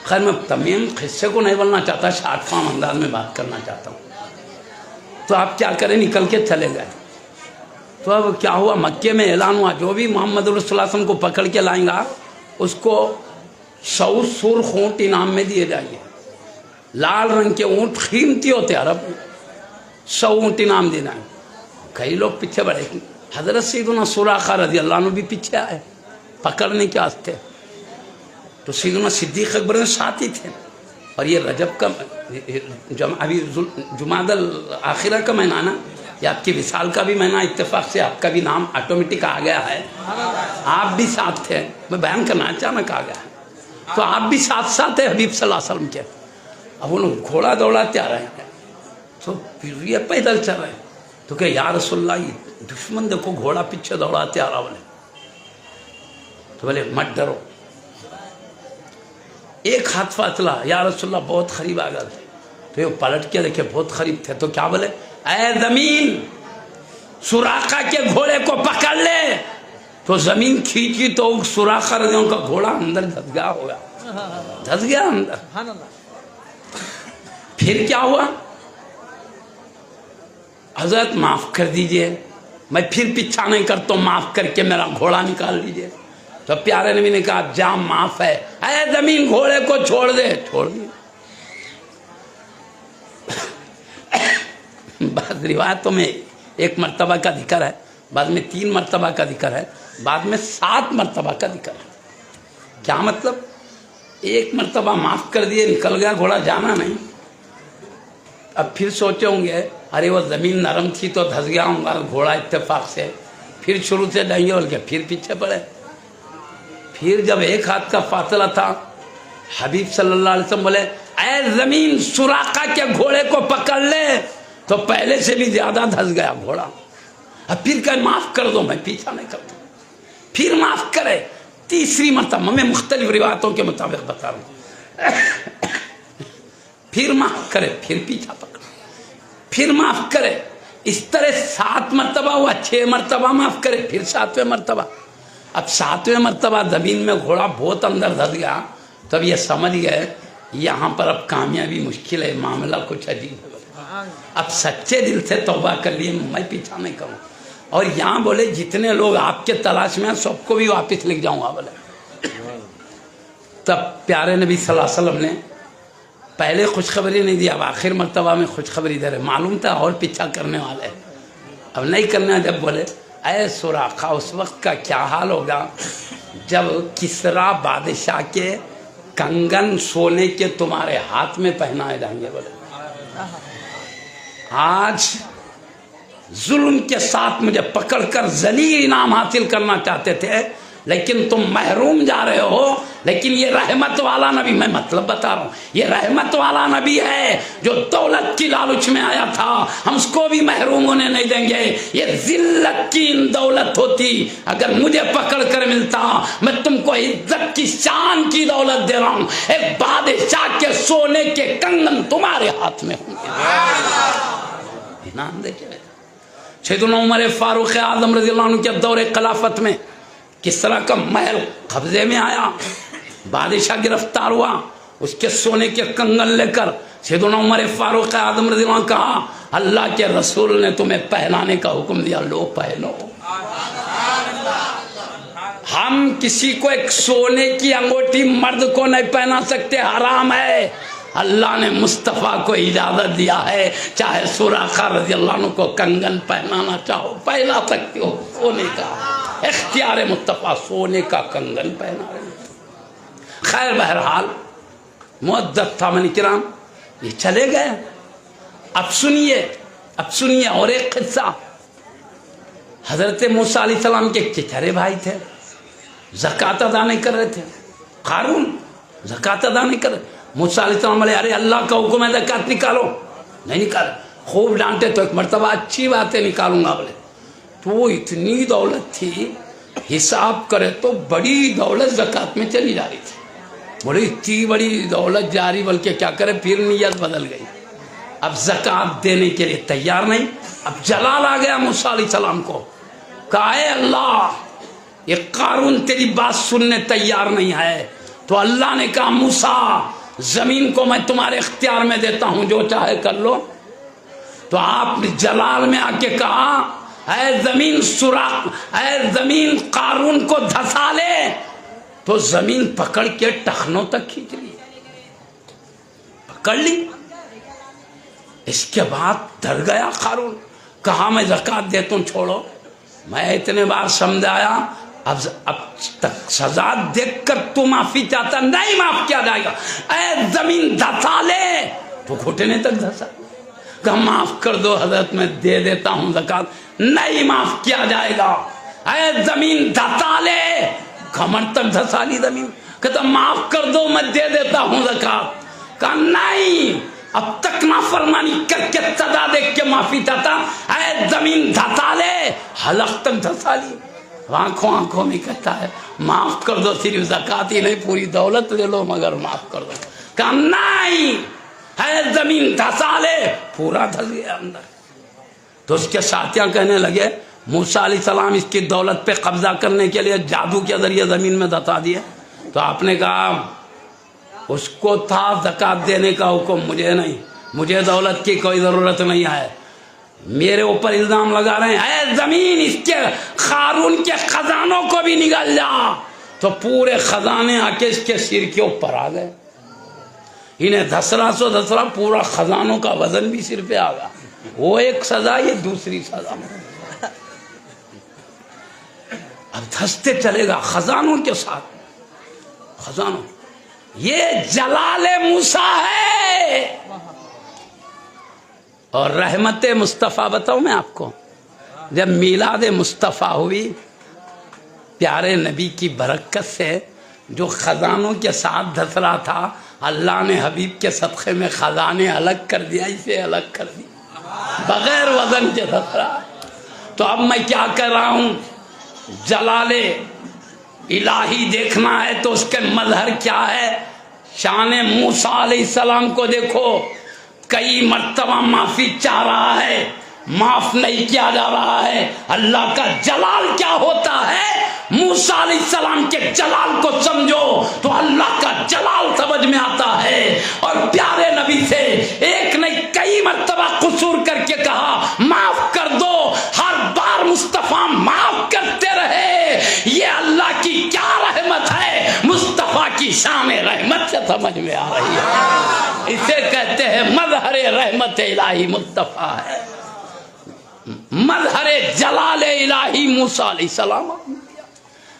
خیر میں تمام قصے کو نہیں بولنا چاہتا، شارٹ فارم انداز میں بات کرنا چاہتا ہوں. تو آپ کیا کریں، نکل کے چلے گئے. تو اب کیا ہوا، مکے میں اعلان ہوا جو بھی محمد رسول اللہ صلی اللہ علیہ وسلم کو پکڑ کے لائیں گا اس کو 100 سرخ اونٹ انعام میں دیے جائیں گے. لال رنگ کے اونٹ قیمتی ہوتے عرب میں، 100 اونٹ انعام دینا ہے. کئی لوگ پیچھے بڑھے، حضرت سیدنا سراقہ رضی اللہ عنہ بھی پیچھے آئے پکڑنے کے واسطے. تو سیدنا صدیق اکبر ساتھ ہی تھے. اور یہ رجب کا ابھی جمادی الآخرہ کا مہینہ نا، یہ آپ کی وصال کا بھی مہینہ، اتفاق سے آپ کا بھی نام آٹومیٹک آ گیا ہے. آپ بھی ساتھ تھے، میں بیان کرنا اچانک آ گیا ہے. تو آپ بھی ساتھ ساتھ تھے حبیب صلی اللہ علیہ وسلم کے. اب وہ لوگ گھوڑا دوڑاتے آ رہے ہیں تو پھر یہ پیدل چل رہے ہیں. تو کہ یا رسول اللہ یہ دشمن دیکھو گھوڑا پیچھے دوڑاتے آ رہا. بولے تو بولے مت ڈرو. ایک ہاتھ فاصلہ، یا رسول اللہ بہت قریب آ گئے. تو یہ پلٹ کے دیکھے بہت قریب تھے. تو کیا بولے، اے زمین سراقہ کے گھوڑے کو پکڑ لے. تو زمین کھینچی تو سراقہ رضی اللہ عنہ کا گھوڑا اندر دھس گیا، ہو گیا دھس گیا اندر. پھر کیا ہوا، حضرت معاف کر دیجئے، میں پھر پیچھا نہیں کرتا ہوں، معاف کر کے میرا گھوڑا نکال دیجئے. تو پیارے نبی نے کہا جام معاف ہے. اے زمین گھوڑے کو چھوڑ دے. چھوڑ دی. بعض روایتوں میں 1 مرتبہ کا ذکر ہے، بعد میں 3 مرتبہ کا ذکر ہے، بعد میں 7 مرتبہ کا ذکر ہے. کیا مطلب، 1 مرتبہ معاف کر دیے نکل گیا گھوڑا، جانا نہیں. اب پھر سوچے ہوں گے ارے وہ زمین نرم تھی تو دھس گیا ہوں گا گھوڑا اتفاق سے، پھر شروع سے جائیں گے بول کے پھر پیچھے پڑے. پھر جب 1 ہاتھ کا فاصلہ تھا، حبیب صلی اللہ علیہ وسلم بولے اے زمین سراقہ کے گھوڑے کو پکڑ لے. تو پہلے سے بھی زیادہ دھس گیا گھوڑا. اب پھر کہ معاف کر دو، میں پیچھا نہیں کرتا. پھر معاف کرے. 3 مرتبہ، میں مختلف روایتوں کے مطابق بتا رہا ہوں. پھر معاف کرے، پھر پیچھا پکڑا، پھر معاف کرے. اس طرح 7 مرتبہ ہوا. 6 مرتبہ معاف کرے، پھر 7ویں مرتبہ. اب 7ویں مرتبہ زمین میں گھوڑا بہت اندر دھس گیا. تب یہ سمجھ گئے یہاں پر اب کامیابی مشکل ہے، معاملہ کچھ عجیب ہے. اب سچے دل سے توبہ کر لیے، میں پیچھا نہیں کروں. اور یہاں بولے جتنے لوگ آپ کے تلاش میں ہیں سب کو بھی واپس لکھ جاؤں گا. بولے تب پیارے نبی صلی اللہ علیہ وسلم نے پہلے خوشخبری نہیں دی، اب آخر مرتبہ میں خوشخبری دے رہے. معلوم تھا اور پیچھا کرنے والے، اب نہیں کرنا. جب بولے اے سراقہ، اس وقت کا کیا حال ہوگا جب کسرا بادشاہ کے کنگن سونے کے تمہارے ہاتھ میں پہنائے جائیں گے. بولے آج ظلم کے ساتھ مجھے پکڑ کر ذلیل انعام حاصل کرنا چاہتے تھے، لیکن تم محروم جا رہے ہو. لیکن یہ رحمت والا نبی، میں مطلب بتا رہا ہوں، یہ رحمت والا نبی ہے جو دولت کی لالچ میں آیا تھا، ہم اس کو بھی محروم ہونے نہیں دیں گے. یہ ذلت کی دولت ہوتی، اگر مجھے پکڑ کر ملتا، میں تم کو عزت کی شان کی دولت دے رہا ہوں. ایک بادشاہ کے سونے کے کنگن تمہارے ہاتھ میں ہوں گے. انعام دیکھے سیدنا عمر فاروق اعظم رضی اللہ عنہ کے دور خلافت میں کس طرح کا محل قبضے میں آیا، بادشاہ گرفتار ہوا، اس کے سونے کے کنگن لے کر سیدنا عمر فاروق اعظم رضی اللہ عنہ کہا اللہ کے رسول نے تمہیں پہنانے کا حکم دیا، لو پہنو. ہم کسی کو ایک سونے کی انگوٹھی مرد کو نہیں پہنا سکتے، حرام ہے. اللہ نے مصطفیٰ کو اجازت دیا ہے، چاہے سراقہ رضی اللہ عنہ کو کنگن پہنانا چاہو پہنا سکتے ہو. سونے کا اختیار مصطفیٰ، سونے کا کنگن پہنا رہے. خیر بہرحال معزز سامعین کرام، یہ چلے گئے. اب سنیے اور ایک قصہ. حضرت موسیٰ علیہ السلام کے چچرے بھائی تھے، زکوٰۃ ادا نہیں کر رہے تھے. قارون زکوٰۃ ادا نہیں کر رہے. موسیٰ علیہ السلام بولے ارے اللہ کا حکم ہے زکوٰۃ نکالو. نہیں نکالے. خوب ڈانٹے تو ایک مرتبہ اچھی باتیں نکالوں گا. بولے تو اتنی دولت تھی، حساب کرے تو بڑی دولت زکوٰۃ میں چلی جا رہی تھی. بولے اتنی بڑی دولت جاری، بلکہ کیا کرے پھر نیت بدل گئی. اب زکوٰۃ دینے کے لیے تیار نہیں. اب جلال آ گیا موسیٰ علیہ السلام کو، کہا اے اللہ یہ قارون تیری بات سننے تیار نہیں ہے، تو اللہ نے کہا موسیٰ زمین کو میں تمہارے اختیار میں دیتا ہوں، جو چاہے کر لو۔ تو آپ نے جلال میں آ کے کہا اے زمین سوراخ، اے زمین قارون کو دھسا لے، تو زمین پکڑ کے ٹخنوں تک کھینچ لی، پکڑ لی۔ اس کے بعد ڈر گیا قارون، کہا میں زکوٰۃ دیتا ہوں، چھوڑو۔ میں اتنے بار سمجھایا، اب تک سزا دیکھ کر تو معافی چاہتا، نہیں معاف کیا جائے گا۔ اے زمین دھسا لے، تو گھٹنے تک دھسا، کہا معاف کر دو حضرت میں دے دیتا ہوں زکوٰۃ، نہیں معاف کیا جائے گا۔ اے زمین دھسا لے، کمر تک دھسا لی زمین، کہتا معاف کر دو میں دے دیتا ہوں زکوٰۃ، کہا نہیں، اب تک نافرمانی کر کے سزا دیکھ کے معافی چاہتا، اے زمین دھسا لے، حلق تک دھسا لی، آنکھوں میں کہتا ہے معاف کر دو، صرف زکوٰۃ ہی نہیں پوری دولت لے لو مگر معاف کر دو، کہا نہیں، اے زمین دھسا لے، پورا دھس گیا اندر۔ تو اس کے ساتھیاں کہنے لگے موسیٰ علیہ السلام اس کی دولت پہ قبضہ کرنے کے لیے جادو کے ذریعے زمین میں دھسا دیے۔ تو آپ نے کہا اس کو تھا زکوٰۃ دینے کا حکم، مجھے نہیں، مجھے دولت کی کوئی ضرورت نہیں ہے، میرے اوپر الزام لگا رہے ہیں، اے زمین اس کے قارون کے خزانوں کو بھی نگل جا۔ تو پورے خزانے آ کے اس کے سر کے اوپر آ گئے، انہیں دھسرا پورا خزانوں کا وزن بھی سر پہ آ گیا۔ وہ ایک سزا، یہ دوسری سزا۔ اب دھستے چلے گا خزانوں کے ساتھ، خزانوں۔ یہ جلال موسیٰ ہے اور رحمت مصطفیٰ۔ بتاؤں میں آپ کو، جب میلاد مصطفیٰ ہوئی، پیارے نبی کی برکت سے جو خزانوں کے ساتھ دھس رہا تھا، اللہ نے حبیب کے صدقے میں خزانے الگ کر دیا، اسے الگ کر دیا، بغیر وزن کے دھس رہا۔ تو اب میں کیا کر رہا ہوں، جلال الہی دیکھنا ہے تو اس کے مظہر کیا ہے، شان موسیٰ علیہ السلام کو دیکھو، کئی مرتبہ معافی چاہ رہا ہے، معاف نہیں کیا جا رہا ہے۔ اللہ کا جلال کیا ہوتا ہے، موسیٰ علیہ السلام کے جلال کو سمجھو تو اللہ کا جلال سمجھ میں آتا ہے۔ اور پیارے نبی سے ایک نہیں کئی مرتبہ قصور کر کے کہا معاف کر دو، ہر بار مصطفیٰ معاف کرتے رہے۔ یہ اللہ کی کیا رحمت ہے، مصطفیٰ کی شان رحمت سے سمجھ میں آ رہی ہے۔ اسے کہتے ہیں مظہر رحمت الہی مصطفیٰ ہے، مظہر جلال الہی موسیٰ علیہ السلام۔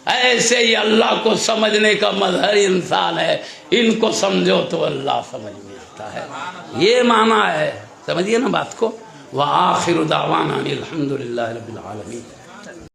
ایسے ہی اللہ کو سمجھنے کا مظہر انسان ہے، ان کو سمجھو تو اللہ سمجھ میں آتا ہے، یہ معنی ہے۔ سمجھیے نا بات کو۔ وآخر دعوانا الحمدللہ رب العالمین۔